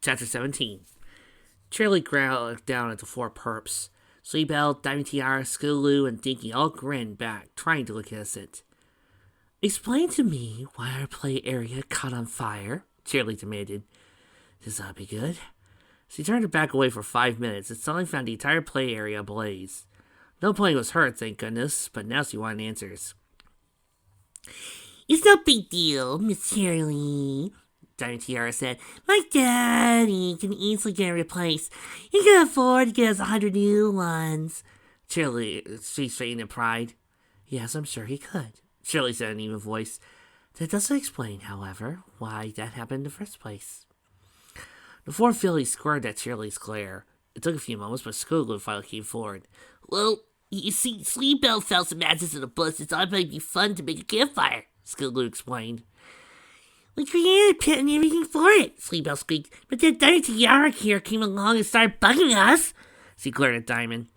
Chapter 17. Charlie growled down at the four perps. Sleepbell, Diamond Tiara, Skulu, and Dinky all grinned back, trying to look innocent. Explain to me why our play area caught on fire, Charlie demanded. Does that be good? She turned her back away for 5 minutes and suddenly found the entire play area ablaze. No plane was hurt, thank goodness, but now she wanted answers. It's no big deal, Miss Charlie, Diamond Tiara said. My daddy can easily get replaced. He can afford to get us 100 new ones. Charlie, she straightened in pride. Yes, I'm sure he could, Shirley said in an even voice. That doesn't explain, however, why that happened in the first place. The four fillies squirmed at Shirley's glare. It took a few moments, but Skulu finally came forward. Well, you see, Sleepbell found some matches in the bush and thought it might be fun to make a campfire, Skulu explained. We created a pit and everything for it, Sleepbell squeaked, but then Diamond Tiara here came along and started bugging us, she glared at Diamond.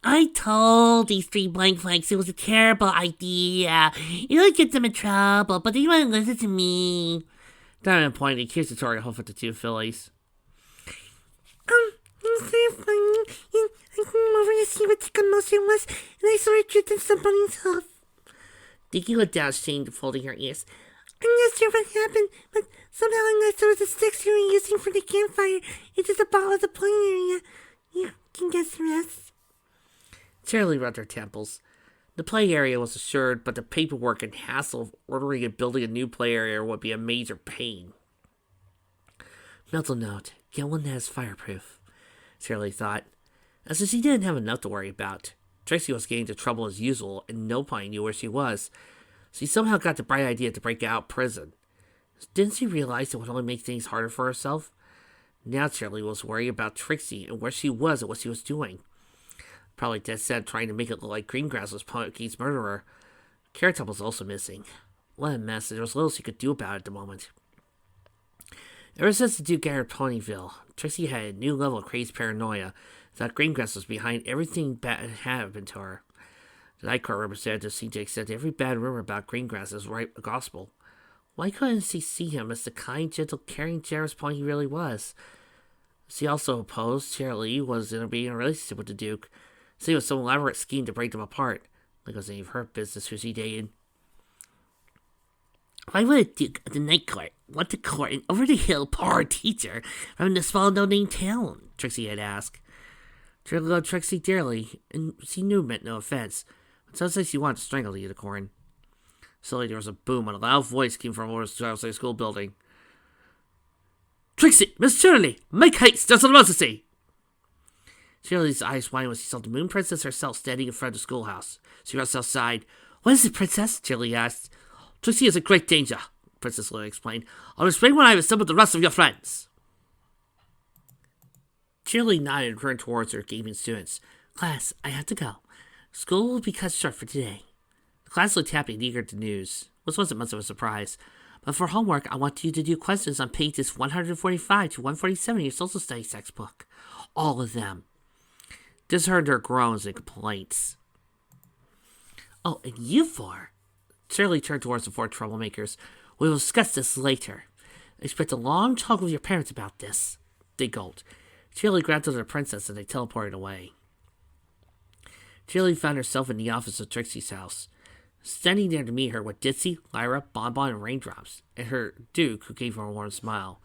I told these three blank flanks it was a terrible idea. It would get them in trouble, but they wouldn't listen to me. Diamond pointed an accusatory hoof at the two fillies. Instead of funny, I came over to see what the commotion was, and I saw it dripped in somebody's hoof. Dinky looked down, ashamed, folding her ears. I'm not sure what happened, but somehow I knocked over the sticks you were using for the campfire into the bottom of the play area. You can guess the rest. Charlie rubbed her temples. The play area was assured, but the paperwork and hassle of ordering and building a new play area would be a major pain. Mental note, get one that is fireproof, Charlie thought. As if she didn't have enough to worry about. Trixie was getting into trouble as usual, and nobody knew where she was. She somehow got the bright idea to break out of prison. Didn't she realize it would only make things harder for herself? Now Charlie was worried about Trixie and where she was and what she was doing. Probably dead set trying to make it look like Greengrass was Pokey's murderer. Carrot Top was also missing. What a mess, there was little she could do about it at the moment. Ever since the Duke entered Ponyville, Trixie had a new level of crazed paranoia. Thought Greengrass was behind everything bad had happened to her. The Night Court representative seemed to accept every bad rumor about Greengrass as right gospel. Why couldn't she see him as the kind, gentle, caring, generous pony he really was? She also opposed Charlie was in a relationship with the Duke. Say it was some elaborate scheme to break them apart. Like it was any of her business who she dated. Why would a Duke of the Night Court want to court an over-the-hill poor teacher from the small no-name town? Trixie had asked. Charlie loved Trixie dearly, and she knew it meant no offense, but sounds like she wanted to strangle the unicorn. Suddenly there was a boom, and a loud voice came from over the outside school building. Trixie! Miss Shirley! Make haste! There's an emergency! Shirley's eyes widened when she saw the Moon Princess herself standing in front of the schoolhouse. She rushed outside. What is it, Princess? Shirley asked. Trixie is in great danger, Princess Lily explained. I'll explain when I have assembled the rest of your friends. Shirley nodded and turned towards her gaping students. Class, I have to go. School will be cut short for today. The class looked happy and eager to news. This wasn't much of a surprise. But for homework, I want you to do questions on pages 145 to 147 of your social studies textbook. All of them. This heard her groans and complaints. Oh, and you four. Shirley turned towards the four troublemakers. We will discuss this later. I expect a long talk with your parents about this. They gulped. Shirley grabbed to the princess and they teleported away. Shirley found herself in the office of Trixie's house. Standing there to meet her were Ditzy, Lyra, Bonbon, and Raindrops, and her Duke, who gave her a warm smile.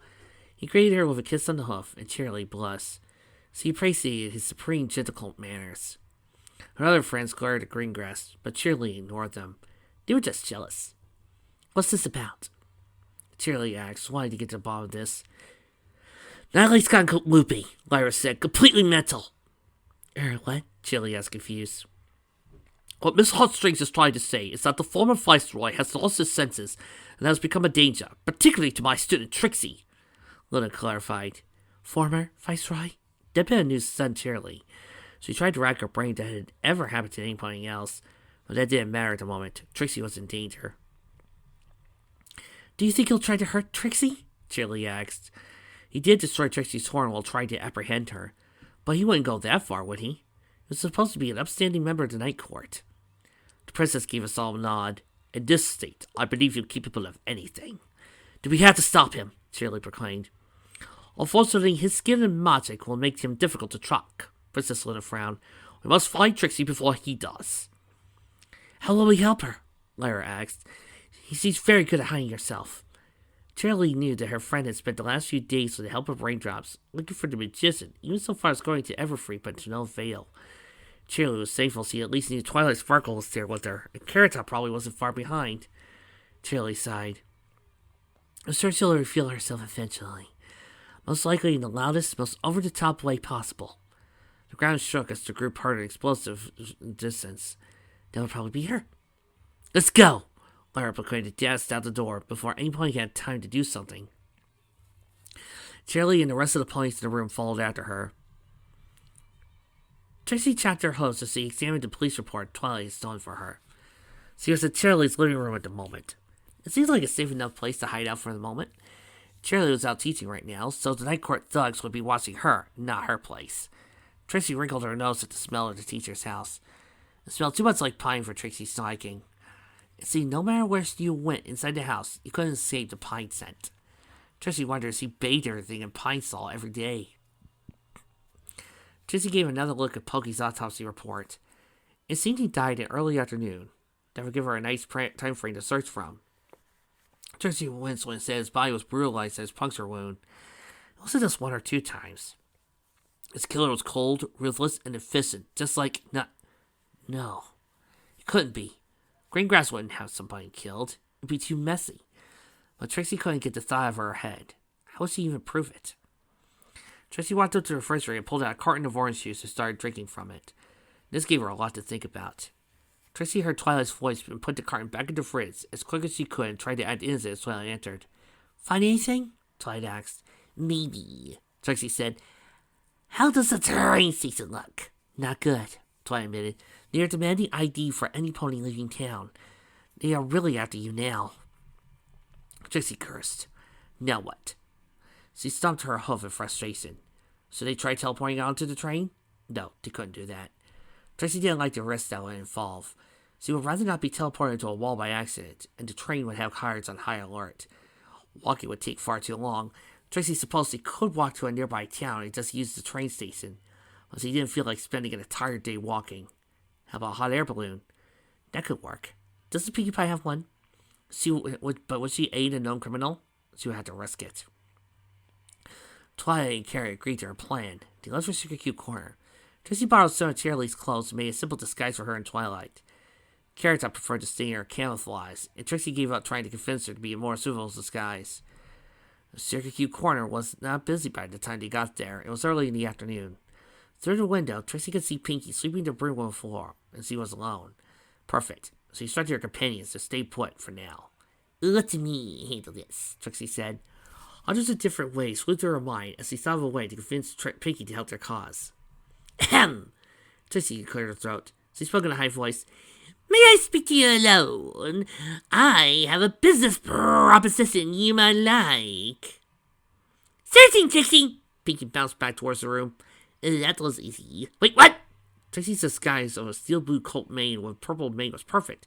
He greeted her with a kiss on the hoof, and Shirley blushed. She appreciated his supreme gentle manners. Her other friends glared at Greengrass, but Shirley ignored them. They were just jealous. What's this about? Shirley asked, wanting to get to the bottom of this. Natalie's gone loopy, Lyra said, completely mental. What? Shirley asked, confused. What Miss Hotstrings is trying to say is that the former Viceroy has lost his senses and has become a danger, particularly to my student Trixie, Luna clarified. Former Viceroy? That bit of news stunned Shirley. She tried to rack her brain that it had ever happened to anybody else, but that didn't matter at the moment. Trixie was in danger. Do you think he'll try to hurt Trixie? Shirley asked. He did destroy Trixie's horn while trying to apprehend her, but he wouldn't go that far, would he? He was supposed to be an upstanding member of the Night Court. The princess gave a solemn nod. In this state, I believe you're capable of anything. Do we have to stop him? Shirley proclaimed. Unfortunately, his skill and magic will make him difficult to track. Princess Luna frowned. We must find Trixie before he does. How will we help her? Lyra asked. She's very good at hiding herself. Charlie knew that her friend had spent the last few days with the help of raindrops, looking for the magician, even so far as going to Everfree, but to no avail. Charlie was thankful she at least knew Twilight Sparkle was there with her, and Carrot Top probably wasn't far behind. Charlie sighed. I'm sure she'll reveal herself eventually. Most likely in the loudest, most over-the-top way possible. The ground shook as the group heard an explosive distance. That would probably be her. Let's go! Lyra proclaimed, danced out the door before any pony had time to do something. Charlie and the rest of the ponies in the room followed after her. Trixie checked her hose as she examined the police report Twilight had stolen for her. She was in Charlie's living room at the moment. It seemed like a safe enough place to hide out for the moment. Charlie was out teaching right now, so the Night Court thugs would be watching her, not her place. Trixie wrinkled her nose at the smell of the teacher's house. It smelled too much like pine for Trixie's liking. See, no matter where you went inside the house, you couldn't escape the pine scent. Trixie wondered if she bathed everything in pine sol every day. Trixie gave another look at Pokey's autopsy report. It seemed he died in early afternoon. That would give her a nice time frame to search from. Trixie winced when it said his body was brutalized at his puncture wound. It wasn't just one or two times. His killer was cold, ruthless, and efficient, just like... No. It couldn't be. Greengrass wouldn't have somebody killed. It'd be too messy. But Trixie couldn't get the thought out of her head. How would she even prove it? Trixie walked up to the refrigerator and pulled out a carton of orange juice and started drinking from it. This gave her a lot to think about. Trixie heard Twilight's voice and put the carton back in the fridge as quick as she could and tried to add innocence as Twilight entered. Find anything? Twilight asked. Maybe, Trixie said. How does the terrain season look? Not good, Twilight admitted. They are demanding ID for any pony leaving town. They are really after you now. Trixie cursed. Now what? She stomped her hoof in frustration. So they tried teleporting onto the train? No, they couldn't do that. Trixie didn't like the risk that would involve. She would rather not be teleported into a wall by accident, and the train would have cars on high alert. Walking would take far too long. Trixie supposed she could walk to a nearby town and just use the train station, but she didn't feel like spending an entire day walking. How about a hot air balloon? That could work. Doesn't Pinkie Pie have one? But would she aid a known criminal? She would have to risk it. Twilight and Carrie agreed to her plan. They left for Secret Cute Corner. Trixie borrowed some of Charlie's clothes and made a simple disguise for her and Twilight. Carrot Top preferred to stay in her camouflage, and Trixie gave up trying to convince her to be a more suitable disguise. The Secret Cute Corner was not busy by the time they got there. It was early in the afternoon. Through the window, Trixie could see Pinkie sweeping the broom on the floor, and she was alone. Perfect. So she instructed her companions to stay put for now. Let me handle this, Trixie said. Hundreds of different ways flew through her mind as she thought of a way to convince Pinkie to help their cause. Ahem! Trixie cleared her throat. She spoke in a high voice. May I speak to you alone? I have a business proposition you might like. Certain, Trixie! Pinkie bounced back towards the room. That was easy. Wait, what? Trixie's disguise of a steel blue coat mane with purple mane was perfect.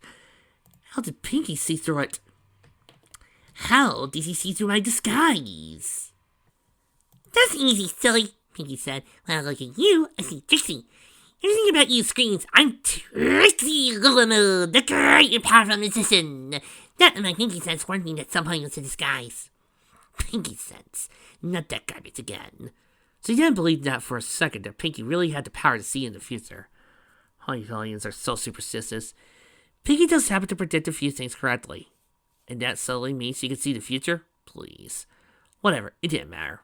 How did Pinkie see through it? How did he see through my disguise? That's easy, silly, Pinkie said. When I look at you, I see Trixie. Everything about you screams, I'm Trixie Luna, the great and powerful musician. That and my Pinkie sense warned me that somebody was in disguise. Pinkie sense, not that garbage again. So you didn't believe that for a second that Pinkie really had the power to see in the future. Honeyponians are so superstitious. Pinkie does happen to predict a few things correctly. And that suddenly means she could see the future? Please. Whatever, it didn't matter.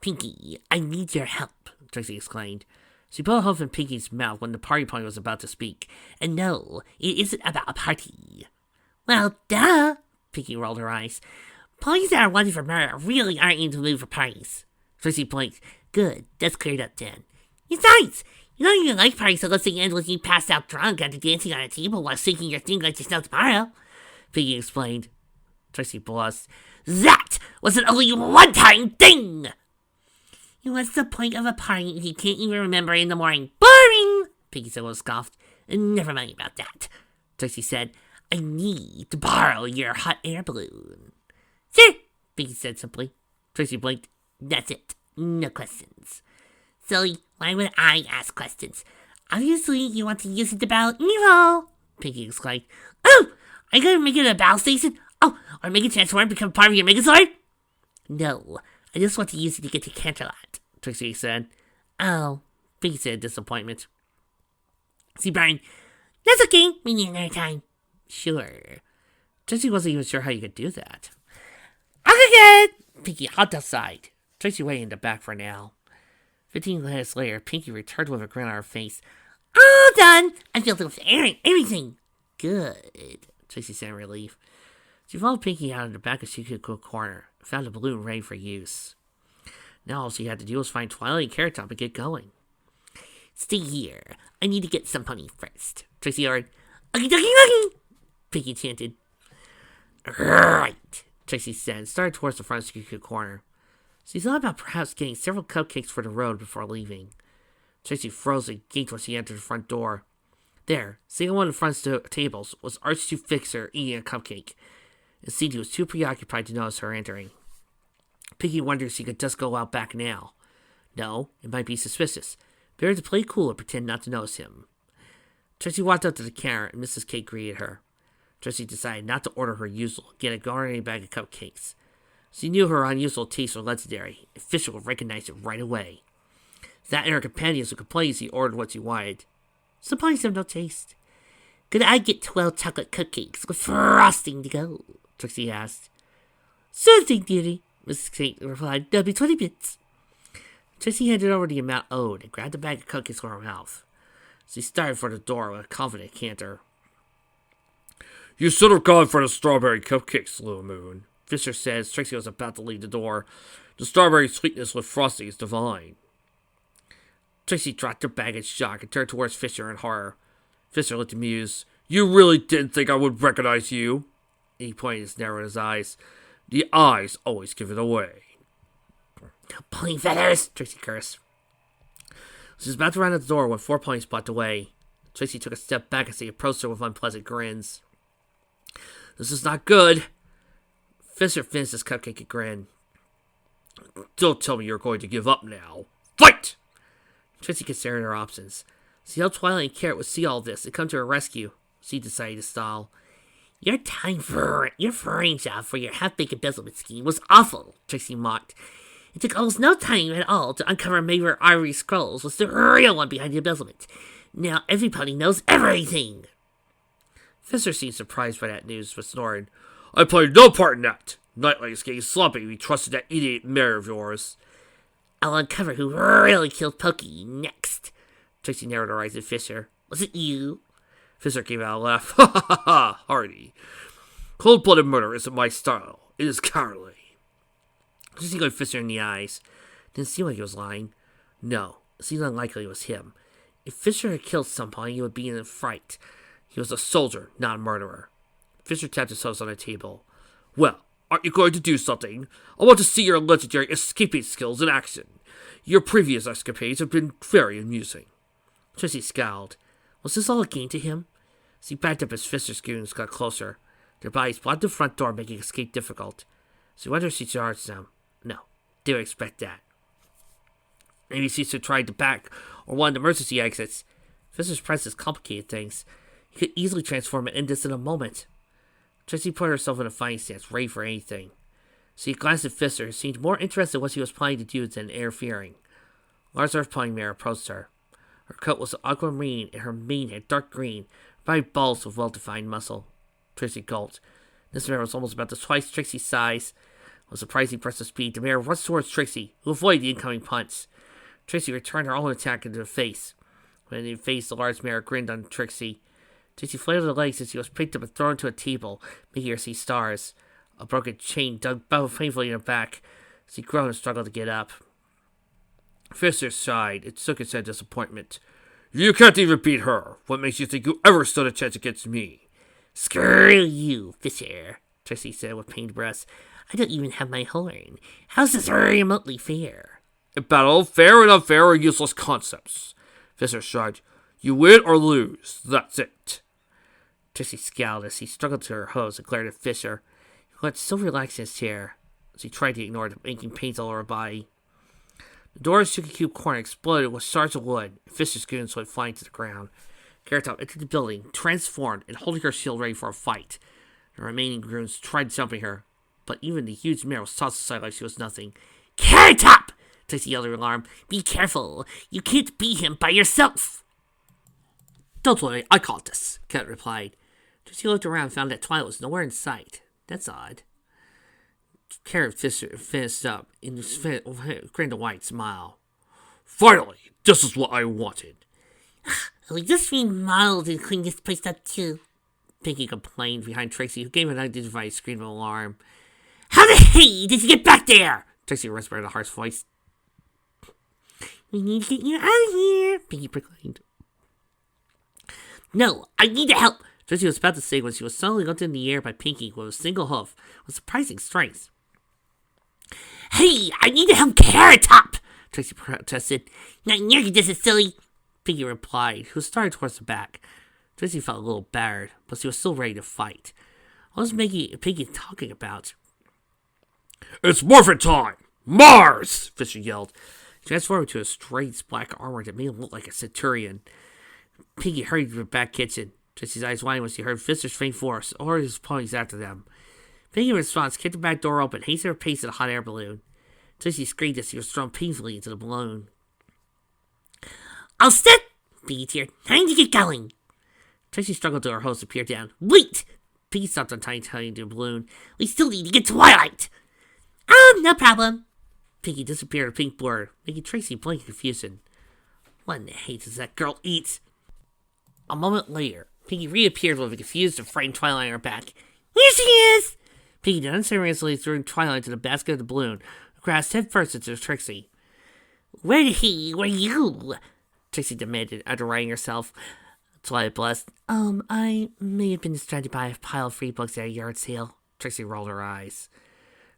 Pinkie, I need your help, Trixie exclaimed. She put a hoof in Pinkie's mouth when the party pony was about to speak. And no, it isn't about a party. Well, duh, Pinkie rolled her eyes. Ponies that are wanted for murder really aren't in the mood for parties. Trixie blinked. Good, that's cleared up then. Besides, you don't even like parties unless they end with you passed out drunk after dancing on a table while singing your thing like there's no tomorrow, Pinkie explained. Trixie blushed. That was an only one-time thing! What's the point of a party if you can't even remember in the morning? Boring! Pinkie said with a scoff. Never mind about that, Trixie said. I need to borrow your hot air balloon. Sure, Pinkie said simply. Tracy blinked. That's it. No questions. Silly, why would I ask questions? Obviously, you want to use it to battle evil, Pinky exclaimed. Oh! Are you going to make it a battle station? Oh, or make it transform and become part of your Megazord? No, I just want to use it to get to Canterlot, Trixie said. Oh, Pinky said in disappointment. See, Brian, that's okay. We need another time. Sure. Trixie wasn't even sure how you could do that. Okay, good. Pinky hopped outside. Trixie waited in the back for now. 15 minutes later, Pinky returned with a grin on her face. All done! I filled it with air and everything. Good, Trixie said in relief. She followed Pinky out in the back of Shikuku Corner and found a balloon ready for use. Now all she had to do was find Twilight and Carrot Top and get going. Stay here. I need to get some honey first, Trixie ordered. Okie dokie dokie! Pinky chanted. Right, Trixie said and started towards the front of Shikuku Corner. She thought about perhaps getting several cupcakes for the road before leaving. Trixie froze and gaped when she entered the front door. There, sitting on one of the front tables, was Archie Fixer eating a cupcake. And Cindy was too preoccupied to notice her entering. Pinky wondered if she could just go out back now. No, it might be suspicious. Better to play cool or pretend not to notice him. Trixie walked up to the counter and Mrs. Cake greeted her. Trixie decided not to order her usual, get a garden bag of cupcakes. She knew her unusual tastes were legendary, and Fisher would recognize it right away. That and her companions would complain as she ordered what she wanted. Sometimes have no taste. Could I get 12 chocolate cupcakes with frosting to go? Trixie asked. Sure thing, dearie, Mrs. Cake replied. That'll be 20 bits. Trixie handed over the amount owed and grabbed a bag of cupcakes from her mouth. She started for the door with a confident canter. You should have gone for the strawberry cupcakes, Little Moon, Fisher said as Trixie was about to leave the door. The strawberry sweetness with frosting is divine. Trixie dropped her bag in shock and turned towards Fisher in horror. Fisher looked amused. You really didn't think I would recognize you? And he pointed his narrowed eyes. The eyes always give it away. Pony feathers, Trixie cursed. She was about to run out the door when 4 ponies blocked the way. Trixie took a step back as they approached her with unpleasant grins. This is not good. Fisher finished his cupcake and grinned. Don't tell me you're going to give up now. Fight! Trixie considered her options. She hoped Twilight and Carrot would see all this and come to her rescue. She decided to stall. Your furring job for your half-baked embezzlement scheme was awful, Trixie mocked. It took almost no time at all to uncover Mayor Ivory Scrolls was the real one behind the embezzlement. Now everybody knows everything. Fisher seemed surprised by that news, but snored. I played no part in that. Nightlight is getting sloppy. We trusted that idiot mayor of yours. I'll uncover who really killed Pokey next. Trixie narrowed her eyes at Fisher. Was it you? Fisher gave out a laugh. Ha ha ha ha, Hardy. Cold-blooded murder isn't my style. It is cowardly. Trixie looked Fisher in the eyes. Didn't seem like he was lying. No, it seemed unlikely it was him. If Fisher had killed somebody, he would be in a fright. He was a soldier, not a murderer. Fisher tapped his toes on the table. Well, aren't you going to do something? I want to see your legendary escaping skills in action. Your previous escapades have been very amusing. Trixie scowled. Was this all a game to him? As he backed up as Fisher's goons got closer. Their bodies blocked the front door, making escape difficult. She wondered if she charged them. No, they would expect that. Maybe she should try the back or one of the emergency exits. Fisher's presence complicated things. He could easily transform it into this in a moment. Trixie put herself in a fighting stance, ready for anything. She glanced at Fisher, who seemed more interested in what she was planning to do than interfering. Large Earth Pony Mare approached her. Her coat was aquamarine and her mane had dark green, bright balls of well-defined muscle. Trixie gulped. This mare was almost about twice Trixie's size. With surprising burst of speed, the mare rushed towards Trixie, who avoided the incoming punch. Trixie returned her own attack into the face. When in face, the large mare grinned on Trixie. Trixie flailed her legs as she was picked up and thrown to a table, making her see stars. A broken chain dug painfully in her back. She groaned and struggled to get up. Fisher sighed and shook his head in disappointment. You can't even beat her. What makes you think you ever stood a chance against me? Screw you, Fisher, Trixie said with pained breaths. I don't even have my horn. How's this remotely fair? In battle, fair and unfair are useless concepts. Fisher shrugged. You win or lose. That's it. Trixie scowled as he struggled to her hose and glared at Fisher, who looked so relaxed in his chair. as he tried to ignore the aching pains all over her body. The door of Sugar Cube corner exploded with shards of wood, and Fisher's goons went flying to the ground. Carrot Top entered the building, transformed and holding her shield ready for a fight. The remaining goons tried jumping her, but even the huge mare was tossed aside like she was nothing. Carrot Top! Trixie yelled in alarm. Be careful. You can't beat him by yourself. Don't worry, I caught this, Carrot replied. Trixie looked around and found that Twilight was nowhere in sight. That's odd. Carrot finished up and grinned a wide smile. Finally, this is what I wanted. We just remodeled and cleaned this place up too, Pinky complained behind Trixie, who gave an unidentified scream of alarm. How the hey did you get back there? Trixie whispered in a harsh voice. We need to get you out of here, Pinky proclaimed. No, I need to help. Trixie was about to say when she was suddenly lifted in the air by Pinky with a single hoof with surprising strength. Hey, I need to help Carrot Top, Trixie protested. Not near you, this is silly, Pinky replied, who started towards the back. Trixie felt a little battered, but she was still ready to fight. What was Pinky talking about? It's morphin' time! Mars! Fisher yelled. He transformed into a strange black armor that made him look like a centurion. Pinky hurried to the back kitchen. Trixie's eyes widened when she heard Fisher's faint force, or his ponies after them. Pinky, in response, kicked the back door open, hastened her pace in a hot air balloon. Trixie screamed as she was thrown painfully into the balloon. I'll sit! Pinky cheered. Time to get going! Trixie struggled to her hose and peered down. Wait! Pinky stopped untying the balloon. We still need to get Twilight! Oh, no problem. Pinky disappeared in a pink blur, making Trixie blink in confusion. What in the hate does that girl eat? A moment later, Pinky reappeared with a confused and frightened Twilight on her back. Here she is! Pinky unceremoniously threw Twilight into the basket of the balloon, and crashed head first into Trixie. Where were you? Trixie demanded, after righting herself. Twilight blushed. I may have been distracted by a pile of free books at a yard sale. Trixie rolled her eyes.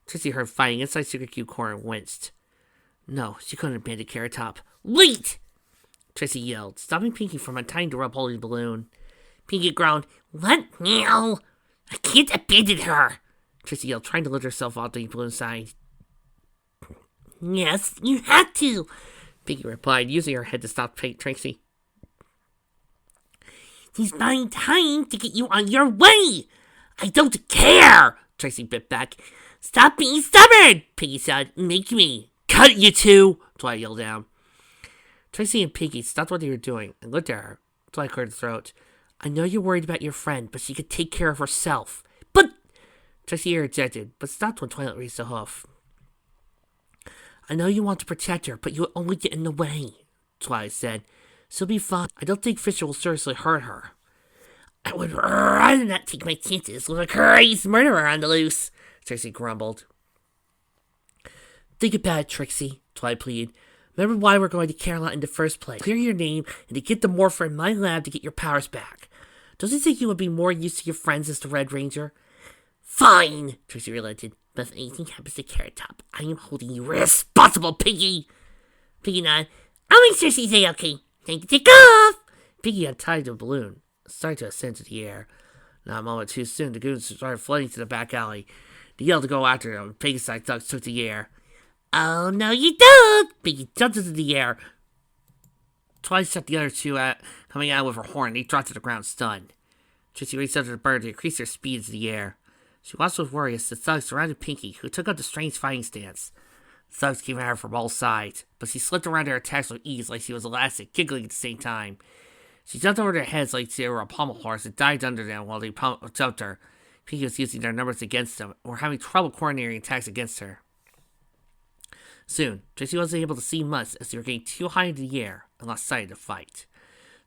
Trixie heard fighting inside Sugar Cube corner and winced. No, she couldn't have abandoned Carrot Top. Wait! Trixie yelled, stopping Pinky from untying the rope holding the balloon. Pinky groaned. What now? I can't abandon her! Trixie yelled, trying to lift herself off the balloon side. Yes, you have to, Pinky replied, using her head to stop Trixie. He's buying time to get you on your way! I don't care! Trixie bit back. Stop being stubborn! Pinky said. Make me. Cut it, you two! Twilight yelled down. Trixie and Pinky stopped what they were doing and looked at her. Twilight cleared her throat. I know you're worried about your friend, but she could take care of herself. But... Trixie interjected, but stopped when Twilight raised a hoof. I know you want to protect her, but you'll only get in the way, Twilight said. She'll be fine. I don't think Fisher will seriously hurt her. I would rather not take my chances with a crazy murderer on the loose, Trixie grumbled. Think about it, Trixie, Twilight pleaded. Remember why we're going to Caroline in the first place. Clear your name and to get the morpher in my lab to get your powers back. Don't you think you would be more used to your friends as the Red Ranger? Fine, Trixie relented. But if anything happens to Carrot Top, I am holding you responsible, Pinky. Pinky nodded. I'll make sure she's okay. Time to take off. Pinky untied the balloon, started to ascend to the air. Not a moment too soon, the goons started flooding to the back alley. They yelled to go after them. Pinky's side thugs took the air. Oh, no, you don't! Pinky jumped into the air. Twilight shot the other two coming out with her horn. They dropped to the ground, stunned. Trixie raced under the bird to increase their speed into the air. She watched with worry as the thugs surrounded Pinky, who took up the strange fighting stance. The thugs came at her from all sides, but she slipped around their attacks with ease like she was elastic, giggling at the same time. She jumped over their heads like they were a pommel horse and dived under them while they jumped her. Pinky was using their numbers against them, and were having trouble coordinating attacks against her. Soon, Trixie wasn't able to see much as they were getting too high into the air and lost sight of the fight.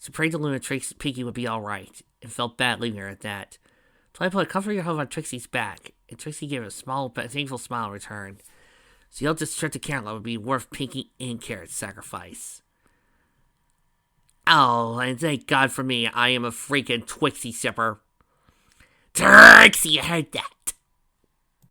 She prayed to Luna Pinky would be alright, and felt bad leaving her at that. Twilight put a comforting hug on Trixie's back, and Trixie gave a small but thankful smile in return. She hoped this trip to Caroline would be worth Pinky and Carrot's sacrifice. Oh, and thank God for me, I am a freaking Twixie sipper. Trixie, you heard that?